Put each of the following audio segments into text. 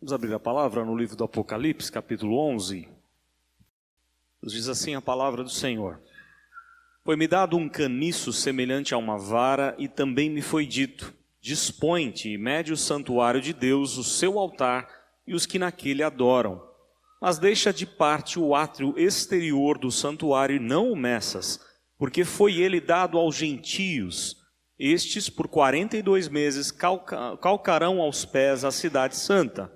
Vamos abrir a palavra no livro do Apocalipse, capítulo 11. Diz assim a palavra do Senhor. Foi-me dado um caniço semelhante a uma vara, e também me foi dito: dispõe-te e mede o santuário de Deus, o seu altar e os que naquele adoram. Mas deixa de parte o átrio exterior do santuário e não o meças, porque foi ele dado aos gentios. Estes, por 42 meses, calcarão aos pés a cidade santa.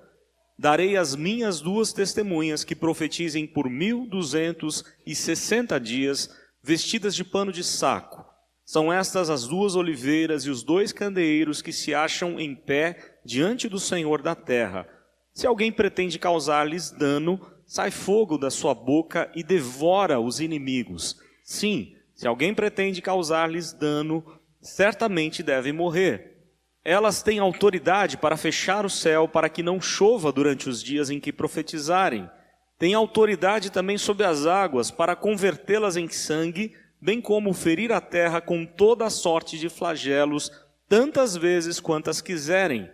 Darei as minhas duas testemunhas que profetizem por 1260 dias, vestidas de pano de saco. São estas as duas oliveiras e os dois candeeiros que se acham em pé diante do Senhor da terra. Se alguém pretende causar-lhes dano, sai fogo da sua boca e devora os inimigos. Sim, se alguém pretende causar-lhes dano, certamente deve morrer. Elas têm autoridade para fechar o céu para que não chova durante os dias em que profetizarem. Têm autoridade também sobre as águas para convertê-las em sangue, bem como ferir a terra com toda a sorte de flagelos, tantas vezes quantas quiserem.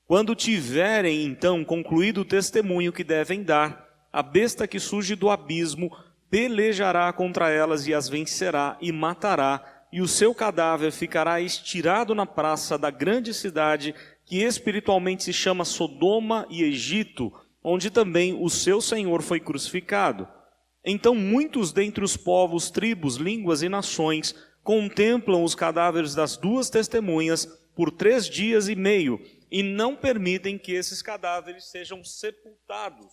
Quando tiverem, então, concluído o testemunho que devem dar, a besta que surge do abismo pelejará contra elas e as vencerá e matará, e o seu cadáver ficará estirado na praça da grande cidade, que espiritualmente se chama Sodoma e Egito, onde também o seu Senhor foi crucificado. Então muitos dentre os povos, tribos, línguas e nações contemplam os cadáveres das duas testemunhas por 3 dias e meio, e não permitem que esses cadáveres sejam sepultados.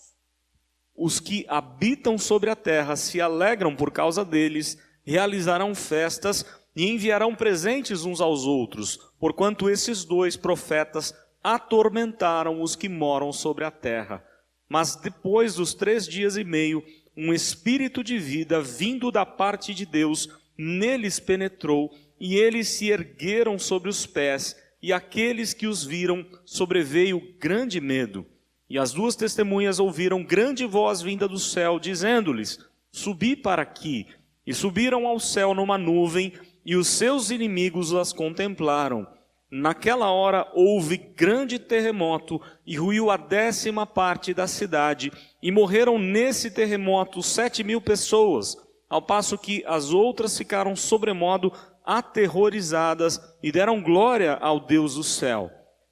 Os que habitam sobre a terra se alegram por causa deles, realizarão festas e enviarão presentes uns aos outros, porquanto esses dois profetas atormentaram os que moram sobre a terra. Mas depois dos 3 dias e meio, um espírito de vida vindo da parte de Deus neles penetrou, e eles se ergueram sobre os pés, e aqueles que os viram sobreveio grande medo. E as duas testemunhas ouviram grande voz vinda do céu, dizendo-lhes: subi para aqui. E subiram ao céu numa nuvem, e os seus inimigos as contemplaram. Naquela hora houve grande terremoto, e ruiu a 10ª parte da cidade, e morreram nesse terremoto 7.000 pessoas, ao passo que as outras ficaram sobremodo aterrorizadas, e deram glória ao Deus do céu.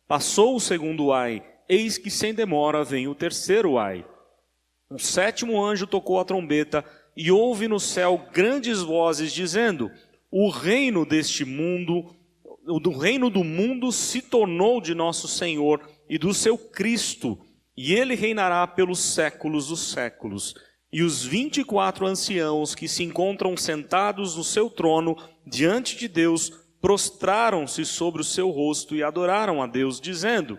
Passou o segundo ai, eis que sem demora vem o terceiro ai. O 7º anjo tocou a trombeta, e houve no céu grandes vozes dizendo: o reino deste mundo, o reino do mundo se tornou de nosso Senhor e do seu Cristo, e ele reinará pelos séculos dos séculos. E os 24 anciãos que se encontram sentados no seu trono diante de Deus prostraram-se sobre o seu rosto e adoraram a Deus, dizendo: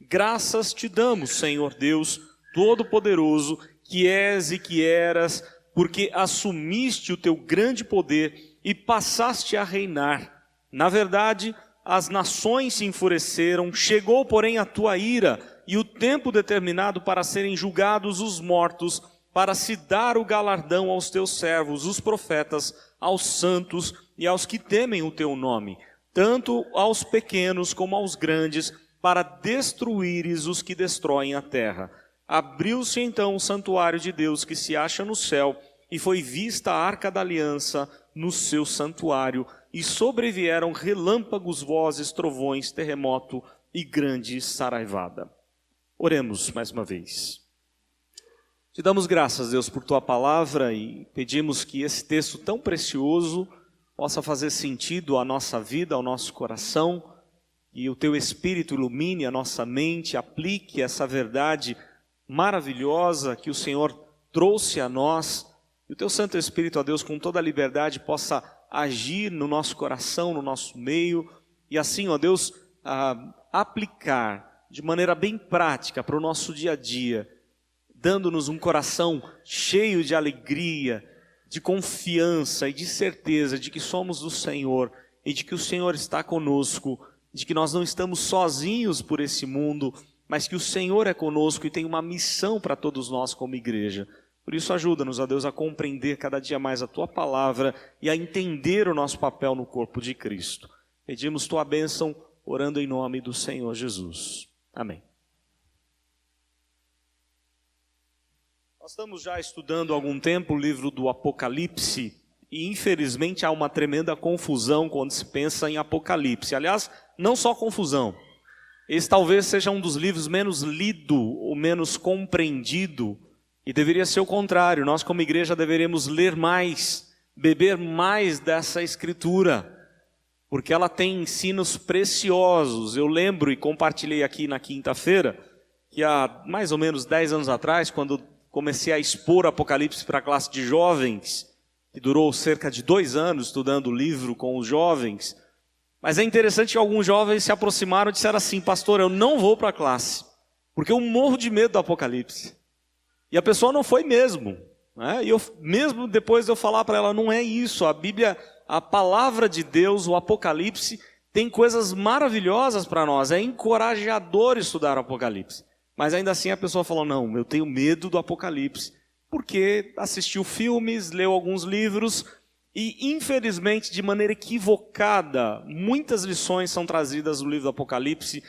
graças te damos, Senhor Deus Todo-Poderoso, que és e que eras, porque assumiste o teu grande poder e passaste a reinar. Na verdade, as nações se enfureceram, chegou, porém, a tua ira, e o tempo determinado para serem julgados os mortos, para se dar o galardão aos teus servos, os profetas, aos santos e aos que temem o teu nome, tanto aos pequenos como aos grandes, para destruíres os que destroem a terra. Abriu-se então o santuário de Deus que se acha no céu, e foi vista a arca da aliança no seu santuário, e sobrevieram relâmpagos, vozes, trovões, terremoto e grande saraivada. Oremos mais uma vez. Te damos graças, Deus, por tua palavra, e pedimos que esse texto tão precioso possa fazer sentido à nossa vida, ao nosso coração, e o teu Espírito ilumine a nossa mente, aplique essa verdade maravilhosa que o Senhor trouxe a nós, e o teu Santo Espírito, ó Deus, com toda a liberdade possa agir no nosso coração, no nosso meio, e assim, ó Deus, aplicar de maneira bem prática para o nosso dia a dia, dando-nos um coração cheio de alegria, de confiança e de certeza de que somos do Senhor, e de que o Senhor está conosco, de que nós não estamos sozinhos por esse mundo, mas que o Senhor é conosco e tem uma missão para todos nós como igreja. Por isso ajuda-nos, ó Deus, a compreender cada dia mais a Tua palavra e a entender o nosso papel no corpo de Cristo. Pedimos Tua bênção, orando em nome do Senhor Jesus. Amém. Nós estamos já estudando há algum tempo o livro do Apocalipse e infelizmente há uma tremenda confusão quando se pensa em Apocalipse. Aliás, não só confusão. Esse talvez seja um dos livros menos lido ou menos compreendido e deveria ser o contrário. Nós como igreja deveríamos ler mais, beber mais dessa escritura, porque ela tem ensinos preciosos. Eu lembro e compartilhei aqui na quinta-feira que há mais ou menos 10 anos atrás, quando comecei a expor Apocalipse para a classe de jovens, que durou cerca de 2 anos estudando o livro com os jovens. Mas é interessante que alguns jovens se aproximaram e disseram assim: pastor, eu não vou para a classe, porque eu morro de medo do Apocalipse. E a pessoa não foi mesmo, né? E eu, mesmo depois de eu falar para ela, não é isso, a Bíblia, a palavra de Deus, o Apocalipse, tem coisas maravilhosas para nós, é encorajador estudar o Apocalipse. Mas ainda assim a pessoa falou: não, eu tenho medo do Apocalipse, porque assistiu filmes, leu alguns livros, e infelizmente, de maneira equivocada, muitas lições são trazidas no livro do Apocalipse.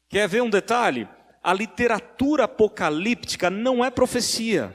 Quer ver um detalhe? A literatura apocalíptica não é profecia.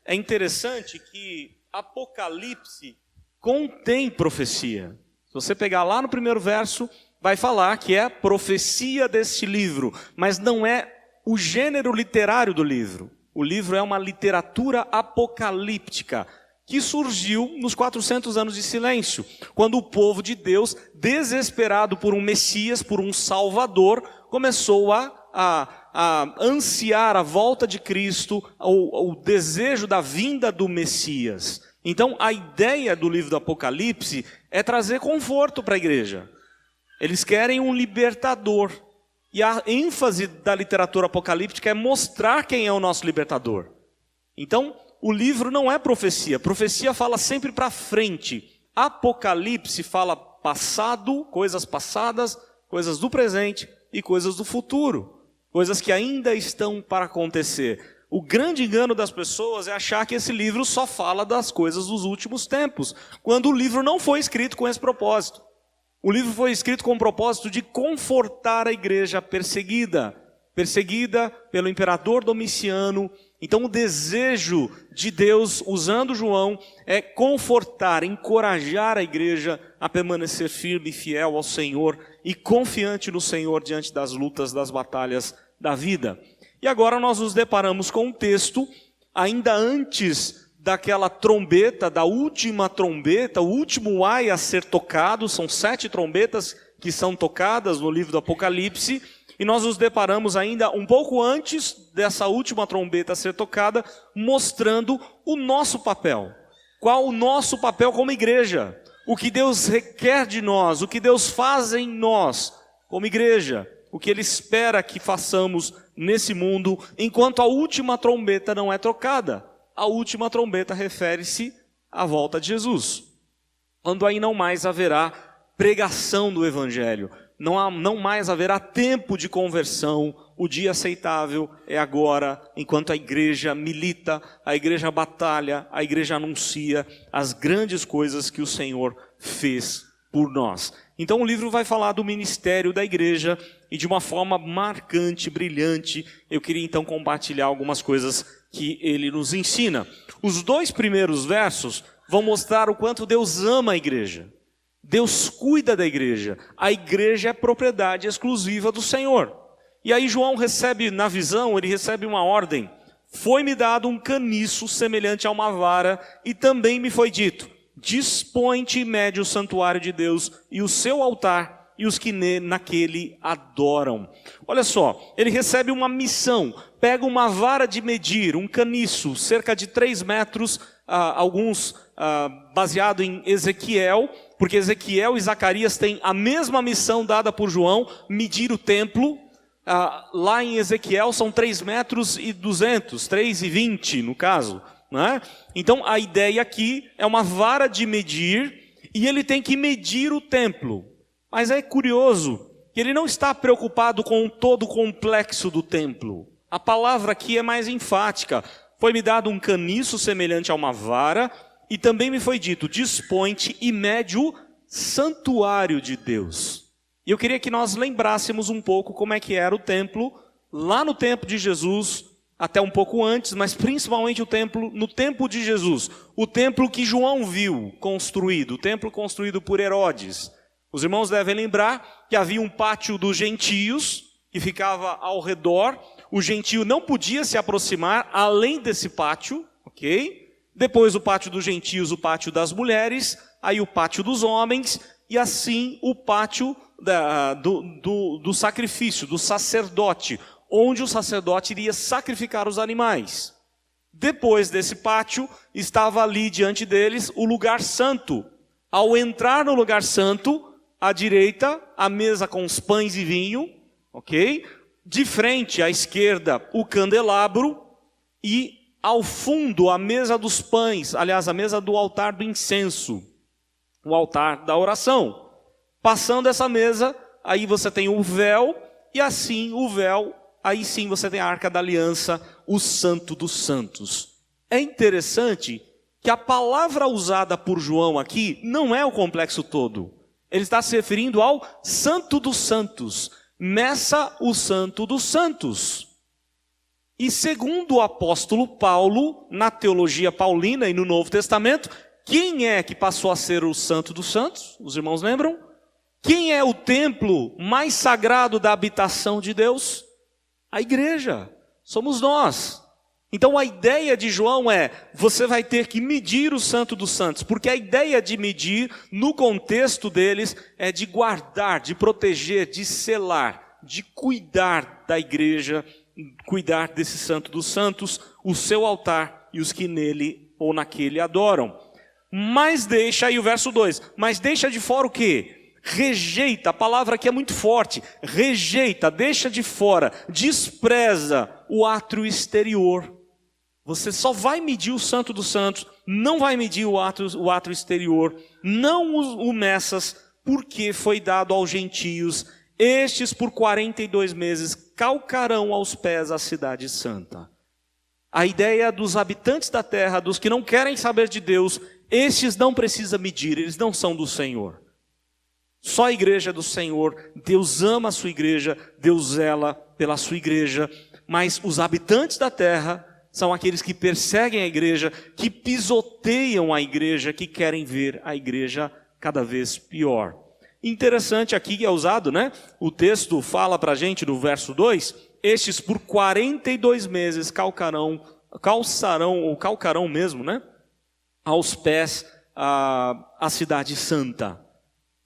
É interessante que Apocalipse contém profecia. Se você pegar lá no primeiro verso, vai falar que é a profecia deste livro, mas não é o gênero literário do livro. O livro é uma literatura apocalíptica que surgiu nos 400 anos de silêncio, quando o povo de Deus, desesperado por um Messias, por um Salvador, começou a ansiar a volta de Cristo, o desejo da vinda do Messias. Então a ideia do livro do Apocalipse é trazer conforto para a igreja. Eles querem um libertador. E a ênfase da literatura apocalíptica é mostrar quem é o nosso libertador. Então, o livro não é profecia. Profecia fala sempre para frente. Apocalipse fala passado, coisas passadas, coisas do presente e coisas do futuro. Coisas que ainda estão para acontecer. O grande engano das pessoas é achar que esse livro só fala das coisas dos últimos tempos, quando o livro não foi escrito com esse propósito. O livro foi escrito com o propósito de confortar a igreja perseguida pelo imperador Domiciano. Então o desejo de Deus, usando João, é confortar, encorajar a igreja a permanecer firme e fiel ao Senhor e confiante no Senhor diante das lutas, das batalhas da vida. E agora nós nos deparamos com um texto, ainda antes daquela trombeta, da última trombeta, o último ai a ser tocado. São 7 trombetas que são tocadas no livro do Apocalipse, e nós nos deparamos ainda um pouco antes dessa última trombeta a ser tocada, mostrando o nosso papel. Qual o nosso papel como igreja? O que Deus requer de nós, o que Deus faz em nós como igreja, o que Ele espera que façamos nesse mundo, enquanto a última trombeta não é tocada. A última trombeta refere-se à volta de Jesus, quando aí não mais haverá pregação do Evangelho, não mais haverá tempo de conversão. O dia aceitável é agora, enquanto a igreja milita, a igreja batalha, a igreja anuncia as grandes coisas que o Senhor fez por nós. Então o livro vai falar do ministério da igreja e de uma forma marcante, brilhante. Eu queria então compartilhar algumas coisas que ele nos ensina. Os 2 primeiros versos vão mostrar o quanto Deus ama a igreja. Deus cuida da igreja. A igreja é propriedade exclusiva do Senhor. E aí João recebe, na visão, ele recebe uma ordem. Foi-me dado um caniço semelhante a uma vara, e também me foi dito: dispõe-te e mede o santuário de Deus e o seu altar, e os que naquele adoram. Olha só, ele recebe uma missão. Pega uma vara de medir, um caniço, cerca de 3 metros, baseado em Ezequiel, porque Ezequiel e Zacarias têm a mesma missão dada por João, medir o templo. Lá em Ezequiel são 3,2 metros, 3,20 no caso, né? Então a ideia aqui é uma vara de medir, e ele tem que medir o templo. Mas é curioso que ele não está preocupado com todo o complexo do templo. A palavra aqui é mais enfática. Foi-me dado um caniço semelhante a uma vara, e também me foi dito: dispõe-te e mede o santuário de Deus. E eu queria que nós lembrássemos um pouco como é que era o templo lá no tempo de Jesus, até um pouco antes, mas principalmente o templo, no tempo de Jesus, o templo que João viu construído, o templo construído por Herodes. Os irmãos devem lembrar que havia um pátio dos gentios, que ficava ao redor. O gentio não podia se aproximar além desse pátio, ok? Depois o pátio dos gentios, o pátio das mulheres, aí o pátio dos homens, e assim o pátio do sacrifício, do sacerdote, onde o sacerdote iria sacrificar os animais. Depois desse pátio, estava ali diante deles o lugar santo. Ao entrar no lugar santo, à direita, a mesa com os pães e vinho, ok? De frente, à esquerda, o candelabro, e ao fundo, a mesa dos pães, aliás, a mesa do altar do incenso, o altar da oração. Passando essa mesa, aí você tem o véu, e assim o véu, aí sim você tem a Arca da Aliança, o Santo dos Santos. É interessante que a palavra usada por João aqui não é o complexo todo. Ele está se referindo ao Santo dos Santos, Messa o Santo dos Santos. E segundo o apóstolo Paulo, na teologia paulina e no Novo Testamento, quem é que passou a ser o Santo dos Santos? Os irmãos lembram? Quem é o templo mais sagrado da habitação de Deus? A igreja, somos nós. Então a ideia de João é, você vai ter que medir o Santo dos Santos, porque a ideia de medir, no contexto deles, é de guardar, de proteger, de selar, de cuidar da igreja, cuidar desse Santo dos Santos, o seu altar e os que nele ou naquele adoram. Mas deixa, aí o verso 2, mas deixa de fora o quê? Rejeita, a palavra aqui é muito forte, rejeita, deixa de fora, despreza o átrio exterior. Você só vai medir o Santo dos Santos, não vai medir o átrio exterior, não o Messas, porque foi dado aos gentios. Estes por 42 meses calcarão aos pés a cidade santa. A ideia dos habitantes da terra, dos que não querem saber de Deus, estes não precisam medir, eles não são do Senhor. Só a igreja é do Senhor, Deus ama a sua igreja, Deus zela pela sua igreja, mas os habitantes da terra são aqueles que perseguem a igreja, que pisoteiam a igreja, que querem ver a igreja cada vez pior. Interessante aqui que é usado, né? O texto fala para a gente no verso 2, estes por 42 meses calcarão mesmo, né? Aos pés a cidade santa.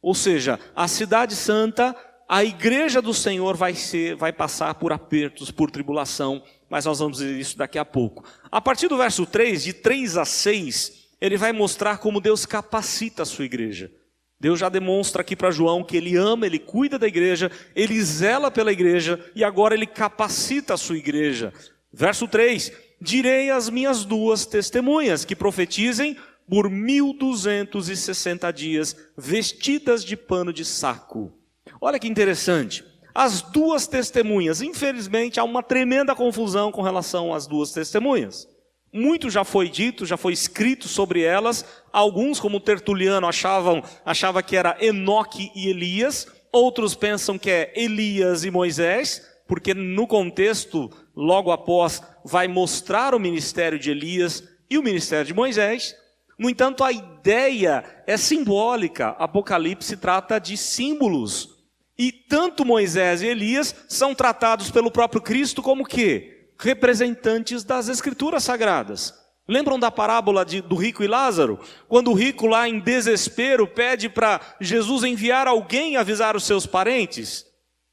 Ou seja, a cidade santa, a igreja do Senhor vai passar por apertos, por tribulação, mas nós vamos ver isso daqui a pouco. A partir do verso 3, de 3 a 6, ele vai mostrar como Deus capacita a sua igreja. Deus já demonstra aqui para João que ele ama, ele cuida da igreja, ele zela pela igreja e agora ele capacita a sua igreja. Verso 3, direi às minhas duas testemunhas que profetizem por 1260 dias, vestidas de pano de saco. Olha que interessante. As duas testemunhas, infelizmente há uma tremenda confusão com relação às duas testemunhas. Muito já foi dito, já foi escrito sobre elas. Alguns, como Tertuliano, achava que era Enoque e Elias. Outros pensam que é Elias e Moisés, porque no contexto, logo após, vai mostrar o ministério de Elias e o ministério de Moisés. No entanto, a ideia é simbólica. Apocalipse trata de símbolos. E tanto Moisés e Elias são tratados pelo próprio Cristo como quê? Representantes das Escrituras Sagradas. Lembram da parábola do rico e Lázaro? Quando o rico lá em desespero pede para Jesus enviar alguém avisar os seus parentes,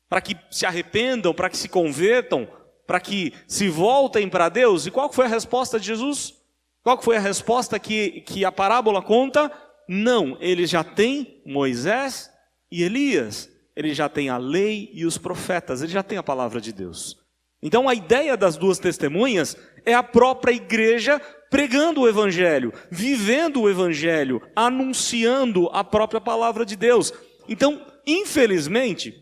para que se arrependam, para que se convertam, para que se voltem para Deus. E qual foi a resposta de Jesus? Qual foi a resposta que a parábola conta? Não, eles já têm Moisés e Elias. Ele já tem a lei e os profetas, ele já tem a palavra de Deus. Então a ideia das duas testemunhas é a própria igreja pregando o evangelho, vivendo o evangelho, anunciando a própria palavra de Deus. Então, infelizmente,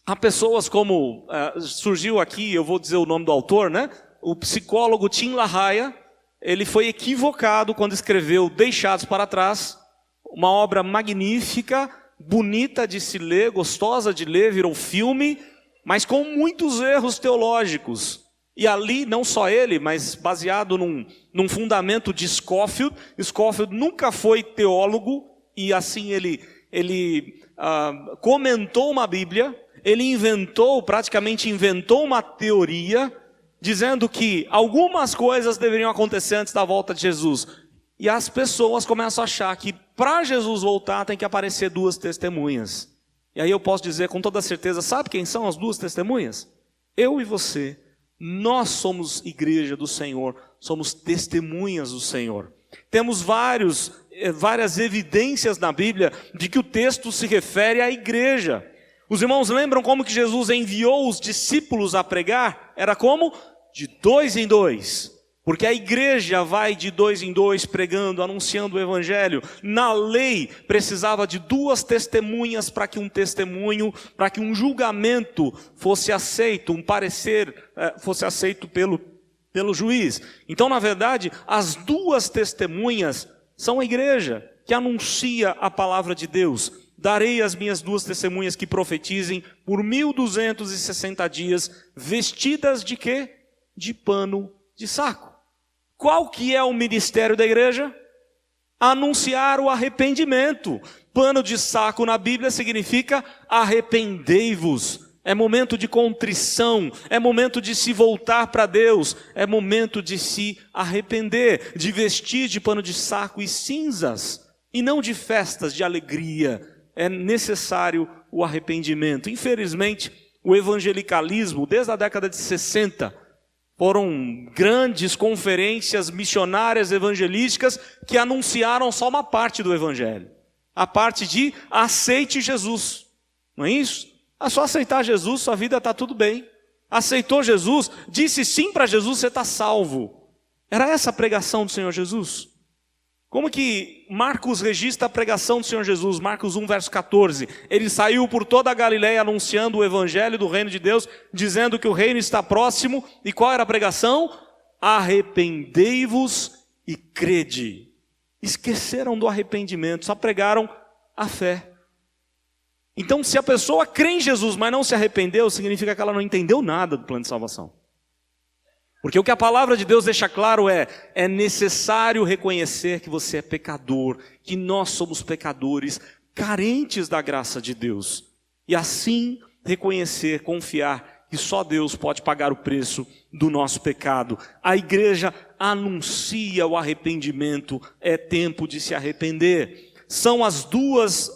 há pessoas como, surgiu aqui, eu vou dizer o nome do autor, né? O psicólogo Tim LaHaye, ele foi equivocado quando escreveu Deixados para Trás, uma obra magnífica, bonita de se ler, gostosa de ler, virou filme, mas com muitos erros teológicos. E ali, não só ele, mas baseado num fundamento de Scofield. Scofield nunca foi teólogo, e assim ele comentou uma Bíblia, ele praticamente inventou uma teoria, dizendo que algumas coisas deveriam acontecer antes da volta de Jesus. E as pessoas começam a achar que para Jesus voltar tem que aparecer duas testemunhas. E aí eu posso dizer com toda certeza, sabe quem são as duas testemunhas? Eu e você. Nós somos igreja do Senhor, somos testemunhas do Senhor. Temos várias evidências na Bíblia de que o texto se refere à igreja. Os irmãos lembram como que Jesus enviou os discípulos a pregar? Era como? De 2 em 2. Porque a igreja vai de 2 em 2 pregando, anunciando o evangelho. Na lei precisava de 2 testemunhas para que um julgamento fosse aceito, um parecer fosse aceito pelo juiz. Então, na verdade, as 2 testemunhas são a igreja que anuncia a palavra de Deus. Darei as minhas 2 testemunhas que profetizem por 1260 dias, vestidas de quê? De pano de saco. Qual que é o ministério da igreja? Anunciar o arrependimento. Pano de saco na Bíblia significa arrependei-vos. É momento de contrição, é momento de se voltar para Deus, é momento de se arrepender, de vestir de pano de saco e cinzas, e não de festas de alegria. É necessário o arrependimento. Infelizmente, o evangelicalismo, desde a década de 60, foram grandes conferências missionárias evangelísticas que anunciaram só uma parte do evangelho. A parte de aceite Jesus. Não é isso? É só aceitar Jesus, sua vida está tudo bem. Aceitou Jesus, disse sim para Jesus, você está salvo. Era essa a pregação do Senhor Jesus? Como que Marcos registra a pregação do Senhor Jesus? Marcos 1, verso 14. Ele saiu por toda a Galileia anunciando o evangelho do reino de Deus, dizendo que o reino está próximo. E qual era a pregação? Arrependei-vos e crede. Esqueceram do arrependimento, só pregaram a fé. Então, se a pessoa crê em Jesus, mas não se arrependeu, significa que ela não entendeu nada do plano de salvação. Porque o que a palavra de Deus deixa claro é necessário reconhecer que você é pecador, que nós somos pecadores, carentes da graça de Deus. E assim reconhecer, confiar que só Deus pode pagar o preço do nosso pecado. A igreja anuncia o arrependimento, é tempo de se arrepender.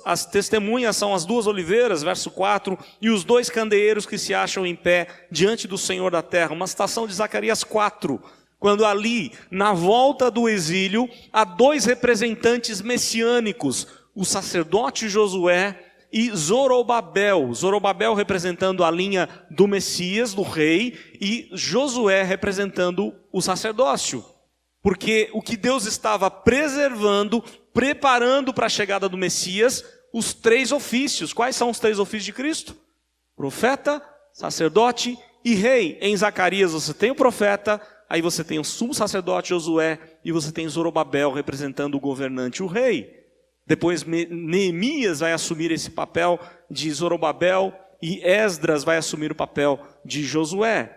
As testemunhas são as 2 oliveiras, verso 4, e os 2 candeeiros que se acham em pé diante do Senhor da terra. Uma citação de Zacarias 4, quando ali, na volta do exílio, há 2 representantes messiânicos, o sacerdote Josué e Zorobabel. Zorobabel representando a linha do Messias, do rei, e Josué representando o sacerdócio. Porque o que Deus estava preservando, preparando para a chegada do Messias, os 3 ofícios. Quais são os 3 ofícios de Cristo? Profeta, sacerdote e rei. Em Zacarias você tem o profeta, aí você tem o sumo sacerdote Josué, e você tem Zorobabel representando o governante, o rei. Depois Neemias vai assumir esse papel de Zorobabel, e Esdras vai assumir o papel de Josué.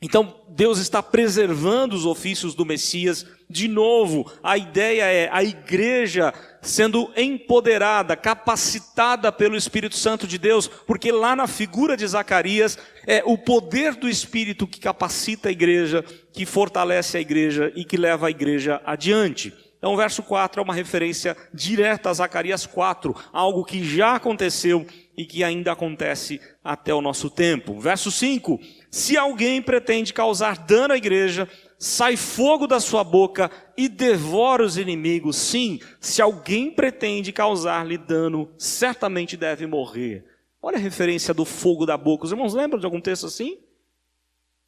Então, Deus está preservando os ofícios do Messias. De novo, a ideia é a igreja sendo empoderada, capacitada pelo Espírito Santo de Deus, porque lá na figura de Zacarias, é o poder do Espírito que capacita a igreja, que fortalece a igreja e que leva a igreja adiante. Então o verso 4 é uma referência direta a Zacarias 4, algo que já aconteceu e que ainda acontece até o nosso tempo. Verso 5, se alguém pretende causar dano à igreja, sai fogo da sua boca e devora os inimigos. Sim, se alguém pretende causar-lhe dano, certamente deve morrer. Olha a referência do fogo da boca. Os irmãos lembram de algum texto assim?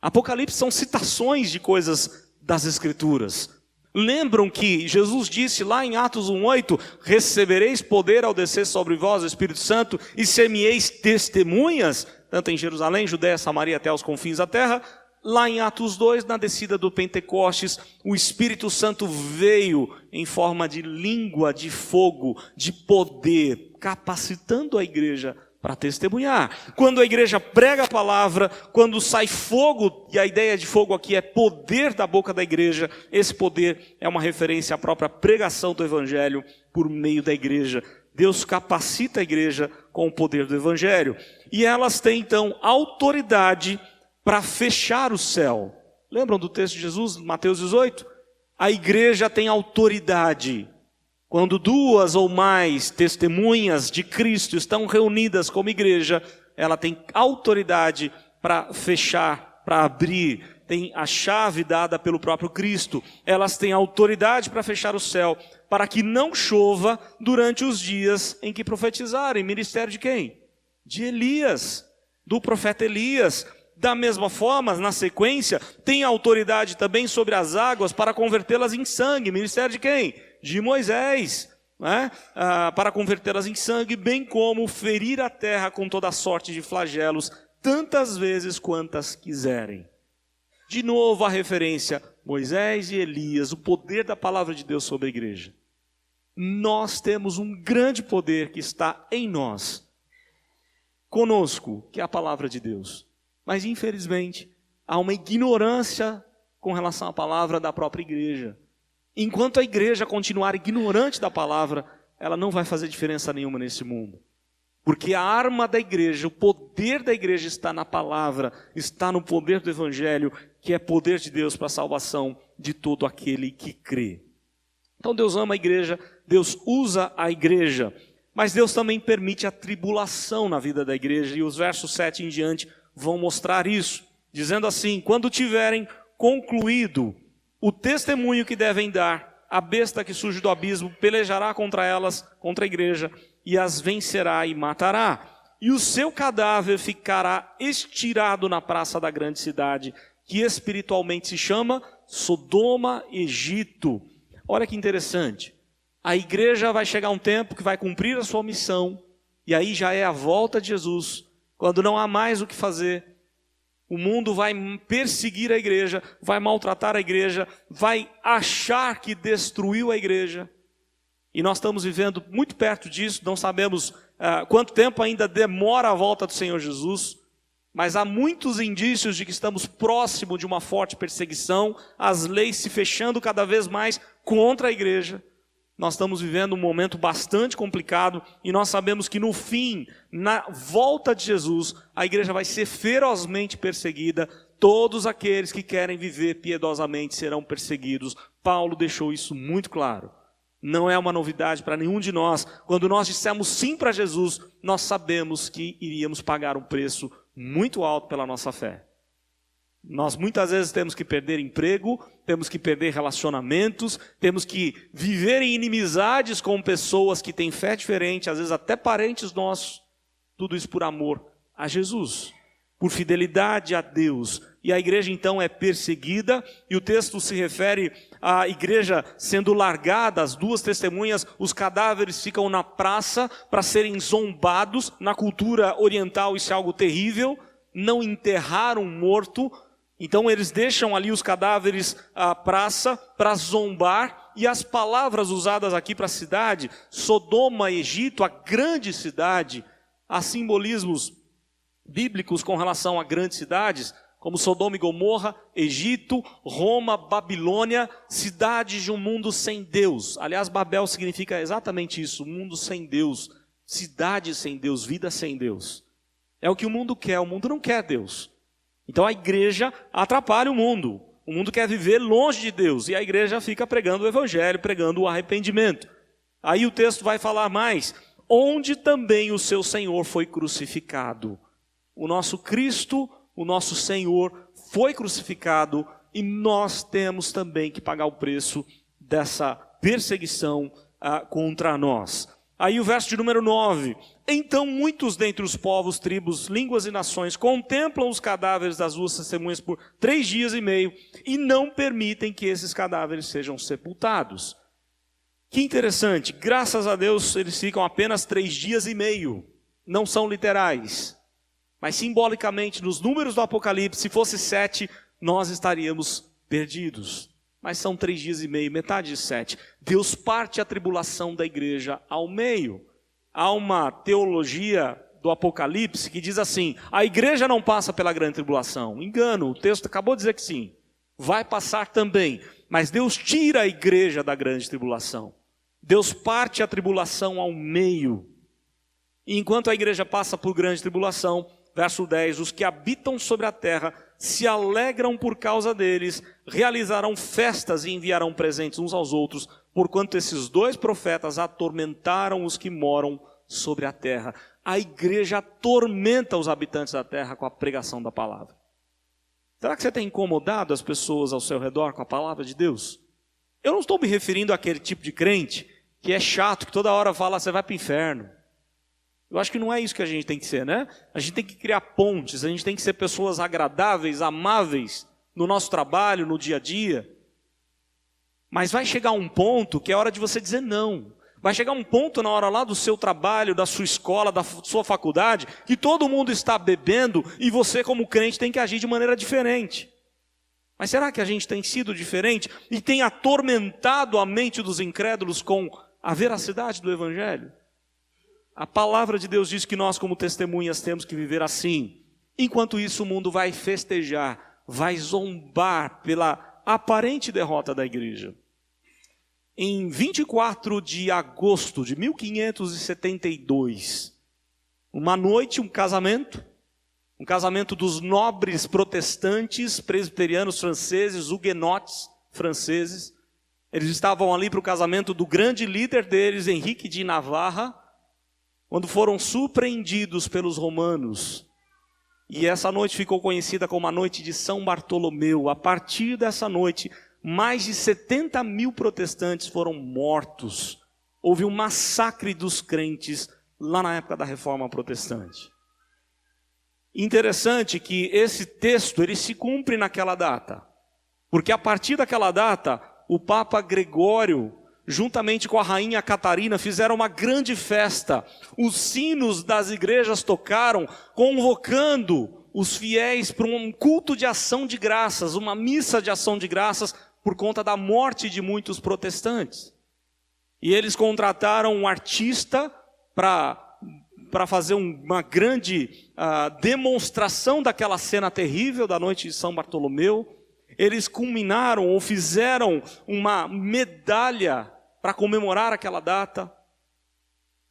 Apocalipse são citações de coisas das Escrituras. Lembram que Jesus disse lá em Atos 1:8, recebereis poder ao descer sobre vós o Espírito Santo e ser-me-eis testemunhas, tanto em Jerusalém, Judeia, Samaria, até os confins da terra. Lá em Atos 2, na descida do Pentecostes, o Espírito Santo veio em forma de língua, de fogo, de poder, capacitando a igreja para testemunhar. Quando a igreja prega a palavra, quando sai fogo, e a ideia de fogo aqui é poder da boca da igreja, esse poder é uma referência à própria pregação do evangelho por meio da igreja. Deus capacita a igreja com o poder do evangelho. E elas têm então autoridade para fechar o céu. Lembram do texto de Jesus, Mateus 18? A igreja tem autoridade. Quando duas ou mais testemunhas de Cristo estão reunidas como igreja, ela tem autoridade para fechar, para abrir, tem a chave dada pelo próprio Cristo. Elas têm autoridade para fechar o céu, para que não chova durante os dias em que profetizarem. Ministério de quem? De Elias, do profeta Elias. Da mesma forma, na sequência, tem autoridade também sobre as águas para convertê-las em sangue. Ministério de quem? De Moisés, né? Para convertê-las em sangue, bem como ferir a terra com toda sorte de flagelos, tantas vezes quantas quiserem. De novo a referência, Moisés e Elias, o poder da palavra de Deus sobre a igreja. Nós temos um grande poder que está em nós, conosco, que é a palavra de Deus. Mas infelizmente, há uma ignorância com relação à palavra da própria igreja. Enquanto a igreja continuar ignorante da palavra, ela não vai fazer diferença nenhuma nesse mundo. Porque a arma da igreja, o poder da igreja está na palavra, está no poder do evangelho, que é poder de Deus para a salvação de todo aquele que crê. Então Deus ama a igreja, Deus usa a igreja, mas Deus também permite a tribulação na vida da igreja, e os versos 7 em diante vão mostrar isso, dizendo assim: quando tiverem concluído o testemunho que devem dar, a besta que surge do abismo pelejará contra elas, contra a igreja, e as vencerá e matará. E o seu cadáver ficará estirado na praça da grande cidade, que espiritualmente se chama Sodoma, Egito. Olha que interessante. A igreja vai chegar um tempo que vai cumprir a sua missão, e aí já é a volta de Jesus, quando não há mais o que fazer. O mundo vai perseguir a igreja, vai maltratar a igreja, vai achar que destruiu a igreja. E nós estamos vivendo muito perto disso, não sabemos quanto tempo ainda demora a volta do Senhor Jesus, mas há muitos indícios de que estamos próximo de uma forte perseguição, as leis se fechando cada vez mais contra a igreja. Nós estamos vivendo um momento bastante complicado e nós sabemos que no fim, na volta de Jesus, a igreja vai ser ferozmente perseguida. Todos aqueles que querem viver piedosamente serão perseguidos. Paulo deixou isso muito claro. Não é uma novidade para nenhum de nós. Quando nós dissemos sim para Jesus, nós sabemos que iríamos pagar um preço muito alto pela nossa fé. Nós muitas vezes temos que perder emprego, temos que perder relacionamentos, temos que viver em inimizades com pessoas que têm fé diferente, às vezes até parentes nossos. Tudo isso por amor a Jesus, por fidelidade a Deus. E a igreja então é perseguida, e o texto se refere à igreja sendo largada, as duas testemunhas, os cadáveres ficam na praça para serem zombados. Na cultura oriental isso é algo terrível, não enterrar um morto. Então eles deixam ali os cadáveres à praça para zombar, e as palavras usadas aqui para a cidade, Sodoma, Egito, a grande cidade, há simbolismos bíblicos com relação a grandes cidades, como Sodoma e Gomorra, Egito, Roma, Babilônia, cidades de um mundo sem Deus. Aliás, Babel significa exatamente isso, mundo sem Deus, cidade sem Deus, vida sem Deus. É o que o mundo quer não quer Deus. Então a igreja atrapalha o mundo quer viver longe de Deus, e a igreja fica pregando o evangelho, pregando o arrependimento. Aí o texto vai falar mais, onde também o seu Senhor foi crucificado. O nosso Cristo, o nosso Senhor foi crucificado, e nós temos também que pagar o preço dessa perseguição contra nós. Aí o verso de número 9, então muitos dentre os povos, tribos, línguas e nações contemplam os cadáveres das duas testemunhas por 3 dias e meio e não permitem que esses cadáveres sejam sepultados. Que interessante, graças a Deus eles ficam apenas 3 dias e meio, não são literais, mas simbolicamente nos números do Apocalipse, se fosse 7, nós estaríamos perdidos. Mas são 3 dias e meio, metade de 7. Deus parte a tribulação da igreja ao meio. Há uma teologia do Apocalipse que diz assim: a igreja não passa pela grande tribulação. Engano, o texto acabou de dizer que sim. Vai passar também, mas Deus tira a igreja da grande tribulação. Deus parte a tribulação ao meio. E enquanto a igreja passa por grande tribulação, verso 10, os que habitam sobre a terra se alegram por causa deles, realizarão festas e enviarão presentes uns aos outros, porquanto esses dois profetas atormentaram os que moram sobre a terra. A igreja atormenta os habitantes da terra com a pregação da palavra. Será que você tem incomodado as pessoas ao seu redor com a palavra de Deus? Eu não estou me referindo àquele tipo de crente que é chato, que toda hora fala, você vai para o inferno. Eu acho que não é isso que a gente tem que ser, né? A gente tem que criar pontes, a gente tem que ser pessoas agradáveis, amáveis no nosso trabalho, no dia a dia. Mas vai chegar um ponto que é hora de você dizer não. Vai chegar um ponto na hora lá do seu trabalho, da sua escola, da sua faculdade, que todo mundo está bebendo e você como crente tem que agir de maneira diferente. Mas será que a gente tem sido diferente e tem atormentado a mente dos incrédulos com a veracidade do Evangelho? A palavra de Deus diz que nós como testemunhas temos que viver assim. Enquanto isso o mundo vai festejar, vai zombar pela aparente derrota da igreja. Em 24 de agosto de 1572, uma noite, um casamento dos nobres protestantes, presbiterianos franceses, huguenotes franceses. Eles estavam ali para o casamento do grande líder deles, Henrique de Navarra, quando foram surpreendidos pelos romanos. E essa noite ficou conhecida como a noite de São Bartolomeu. A partir dessa noite, mais de 70 mil protestantes foram mortos. Houve um massacre dos crentes lá na época da Reforma Protestante. Interessante que esse texto ele se cumpre naquela data. Porque a partir daquela data, o Papa Gregório, juntamente com a rainha Catarina, fizeram uma grande festa. Os sinos das igrejas tocaram, convocando os fiéis para um culto de ação de graças, uma missa de ação de graças, por conta da morte de muitos protestantes. E eles contrataram um artista para fazer uma grande demonstração daquela cena terrível da noite de São Bartolomeu. Eles culminaram ou fizeram uma medalha para comemorar aquela data.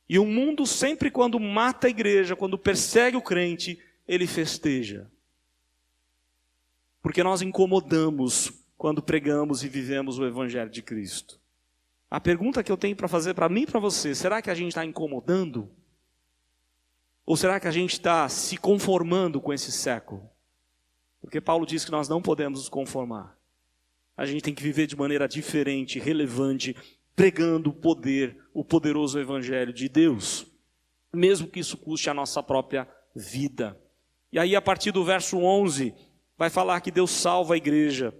E o mundo sempre, quando mata a igreja, quando persegue o crente, ele festeja. Porque nós incomodamos quando pregamos e vivemos o Evangelho de Cristo. A pergunta que eu tenho para fazer para mim e para você, será que a gente está incomodando? Ou será que a gente está se conformando com esse século? Porque Paulo diz que nós não podemos nos conformar. A gente tem que viver de maneira diferente, relevante, pregando o poderoso Evangelho de Deus, mesmo que isso custe a nossa própria vida. E aí, a partir do verso 11, vai falar que Deus salva a igreja.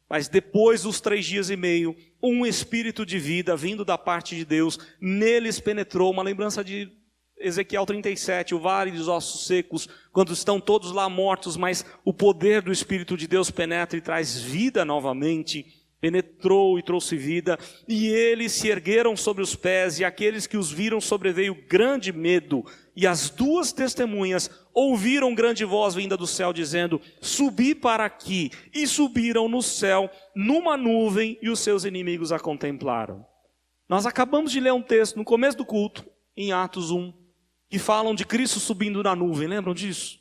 Mas depois dos 3 dias e meio, um espírito de vida vindo da parte de Deus, neles penetrou, uma lembrança de Ezequiel 37, o vale dos ossos secos, quando estão todos lá mortos, mas o poder do Espírito de Deus penetra e traz vida novamente, penetrou e trouxe vida, e eles se ergueram sobre os pés, e aqueles que os viram sobreveio grande medo, e as 2 testemunhas ouviram grande voz vinda do céu, dizendo, subi para aqui, e subiram no céu, numa nuvem, e os seus inimigos a contemplaram. Nós acabamos de ler um texto no começo do culto, em Atos 1, que falam de Cristo subindo na nuvem, lembram disso?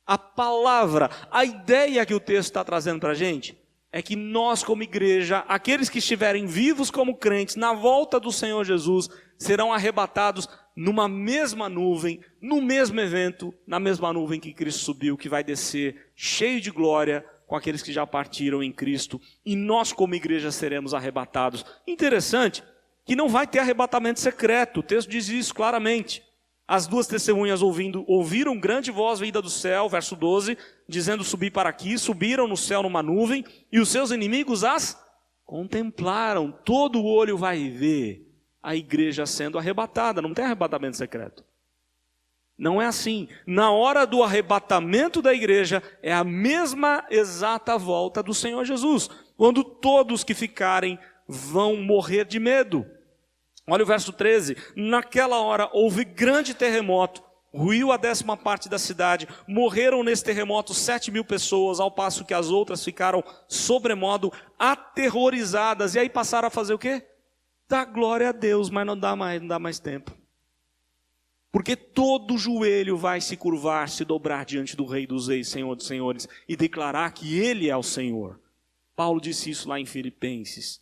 A palavra, a ideia que o texto está trazendo para a gente, é que nós como igreja, aqueles que estiverem vivos como crentes, na volta do Senhor Jesus, serão arrebatados numa mesma nuvem, no mesmo evento, na mesma nuvem que Cristo subiu, que vai descer cheio de glória com aqueles que já partiram em Cristo, e nós como igreja seremos arrebatados. Interessante que não vai ter arrebatamento secreto, o texto diz isso claramente. As 2 testemunhas ouviram grande voz vinda do céu, verso 12, dizendo subir para aqui, subiram no céu numa nuvem, e os seus inimigos as contemplaram. Todo o olho vai ver a igreja sendo arrebatada, não tem arrebatamento secreto. Não é assim. Na hora do arrebatamento da igreja, é a mesma exata volta do Senhor Jesus, quando todos que ficarem vão morrer de medo. Olha o verso 13, naquela hora houve grande terremoto, ruiu a 10ª parte da cidade, morreram nesse terremoto 7.000 pessoas, ao passo que as outras ficaram sobremodo aterrorizadas. E aí passaram a fazer o quê? Dar glória a Deus, mas não dá mais tempo. Porque todo joelho vai se curvar, se dobrar diante do Rei dos Reis, Senhor dos Senhores, e declarar que Ele é o Senhor. Paulo disse isso lá em Filipenses.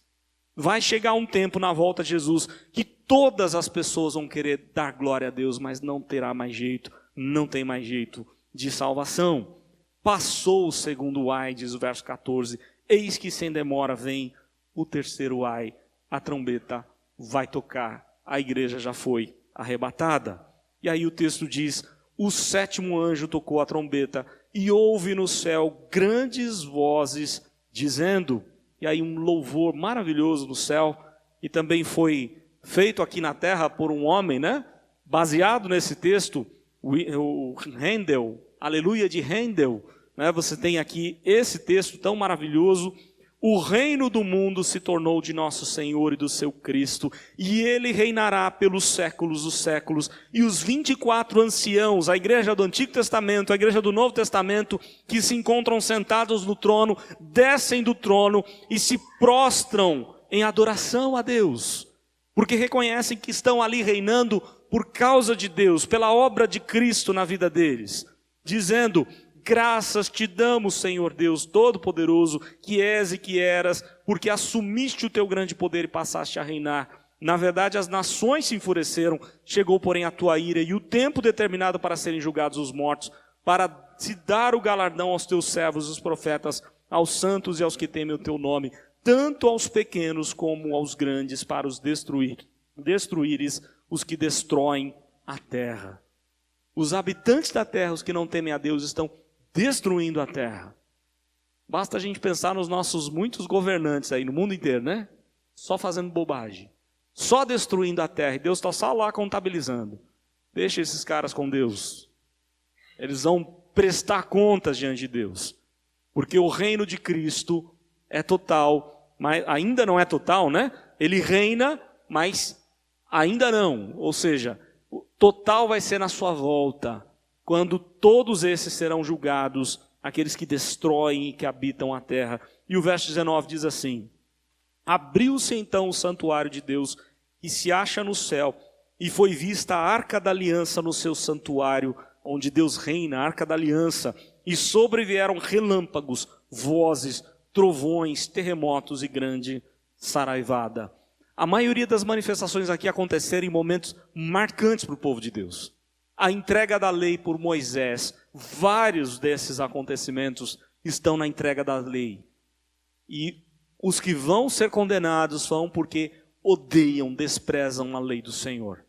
Vai chegar um tempo na volta de Jesus que todas as pessoas vão querer dar glória a Deus, mas não terá mais jeito, não tem mais jeito de salvação. Passou o segundo ai, diz o verso 14, eis que sem demora vem o terceiro ai, a trombeta vai tocar, a igreja já foi arrebatada. E aí o texto diz, o 7º anjo tocou a trombeta e houve no céu grandes vozes dizendo, e aí um louvor maravilhoso do céu, e também foi feito aqui na terra por um homem, né? Baseado nesse texto, o Handel, Aleluia de Handel, né? Você tem aqui esse texto tão maravilhoso, o reino do mundo se tornou de nosso Senhor e do seu Cristo, e Ele reinará pelos séculos dos séculos. E os 24 anciãos, a igreja do Antigo Testamento, a igreja do Novo Testamento, que se encontram sentados no trono, descem do trono e se prostram em adoração a Deus, porque reconhecem que estão ali reinando por causa de Deus, pela obra de Cristo na vida deles, dizendo, graças te damos, Senhor Deus Todo-Poderoso, que és e que eras, porque assumiste o teu grande poder e passaste a reinar. Na verdade, as nações se enfureceram, chegou, porém, a tua ira e o tempo determinado para serem julgados os mortos, para se dar o galardão aos teus servos, os profetas, aos santos e aos que temem o teu nome, tanto aos pequenos como aos grandes, para os destruíres os que destroem a terra. Os habitantes da terra, os que não temem a Deus, estão destruindo a terra. Basta a gente pensar nos nossos muitos governantes aí no mundo inteiro, né? Só fazendo bobagem. Só destruindo a terra. E Deus está só lá contabilizando. Deixa esses caras com Deus. Eles vão prestar contas diante de Deus. Porque o reino de Cristo é total. Mas ainda não é total, né? Ele reina, mas ainda não. Ou seja, o total vai ser na sua volta, quando todos esses serão julgados, aqueles que destroem e que habitam a terra. E o verso 19 diz assim, abriu-se então o santuário de Deus, que se acha no céu, e foi vista a arca da aliança no seu santuário, onde Deus reina, a arca da aliança, e sobrevieram relâmpagos, vozes, trovões, terremotos e grande saraivada. A maioria das manifestações aqui aconteceram em momentos marcantes para o povo de Deus. A entrega da lei por Moisés, vários desses acontecimentos estão na entrega da lei. E os que vão ser condenados vão porque odeiam, desprezam a lei do Senhor.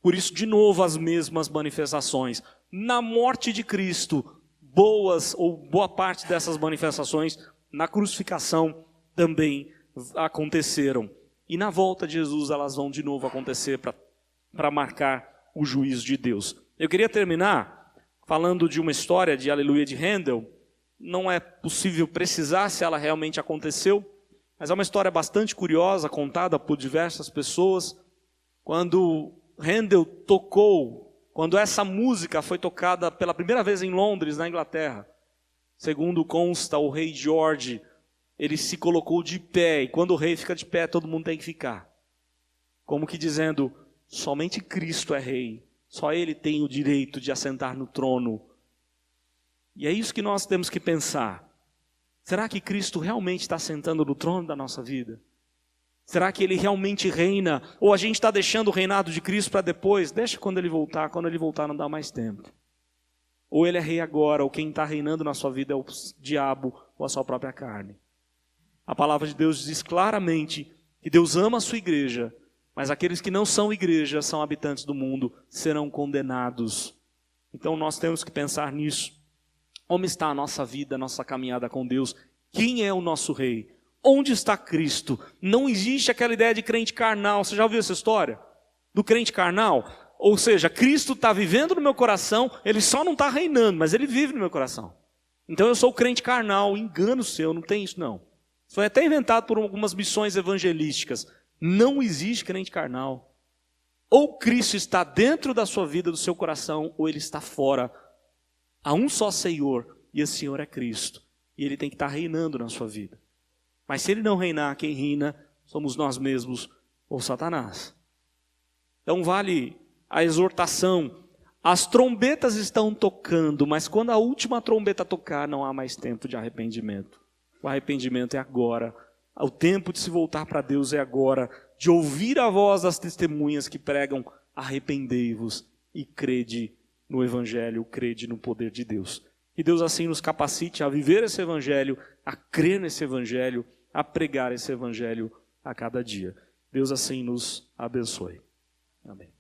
Por isso, de novo, as mesmas manifestações. Na morte de Cristo, boa parte dessas manifestações, na crucificação também aconteceram. E na volta de Jesus elas vão de novo acontecer para marcar o juízo de Deus. Eu queria terminar falando de uma história de Aleluia de Handel. Não é possível precisar se ela realmente aconteceu, mas é uma história bastante curiosa, contada por diversas pessoas. Quando Handel tocou, quando essa música foi tocada pela primeira vez em Londres, na Inglaterra, segundo consta, o rei George, ele se colocou de pé, e quando o rei fica de pé, todo mundo tem que ficar. Como que dizendo, somente Cristo é rei, só Ele tem o direito de assentar no trono. E é isso que nós temos que pensar. Será que Cristo realmente está sentando no trono da nossa vida? Será que Ele realmente reina? Ou a gente está deixando o reinado de Cristo para depois? Deixa quando Ele voltar não dá mais tempo. Ou Ele é rei agora, ou quem está reinando na sua vida é o diabo ou a sua própria carne. A palavra de Deus diz claramente que Deus ama a sua igreja, mas aqueles que não são igreja, são habitantes do mundo, serão condenados. Então nós temos que pensar nisso. Como está a nossa vida, a nossa caminhada com Deus? Quem é o nosso rei? Onde está Cristo? Não existe aquela ideia de crente carnal. Você já ouviu essa história? Do crente carnal? Ou seja, Cristo está vivendo no meu coração, Ele só não está reinando, mas Ele vive no meu coração. Então eu sou crente carnal, engano seu, não tem isso não. Isso foi até inventado por algumas missões evangelísticas. Não existe crente carnal. Ou Cristo está dentro da sua vida, do seu coração, ou ele está fora. Há um só Senhor, e esse Senhor é Cristo. E ele tem que estar reinando na sua vida. Mas se ele não reinar, quem reina somos nós mesmos ou Satanás. Então vale a exortação. As trombetas estão tocando, mas quando a última trombeta tocar, não há mais tempo de arrependimento. O arrependimento é agora. O tempo de se voltar para Deus é agora. De ouvir a voz das testemunhas que pregam: arrependei-vos e crede no Evangelho, crede no poder de Deus. Que Deus assim nos capacite a viver esse Evangelho, a crer nesse Evangelho, a pregar esse Evangelho a cada dia. Deus assim nos abençoe. Amém.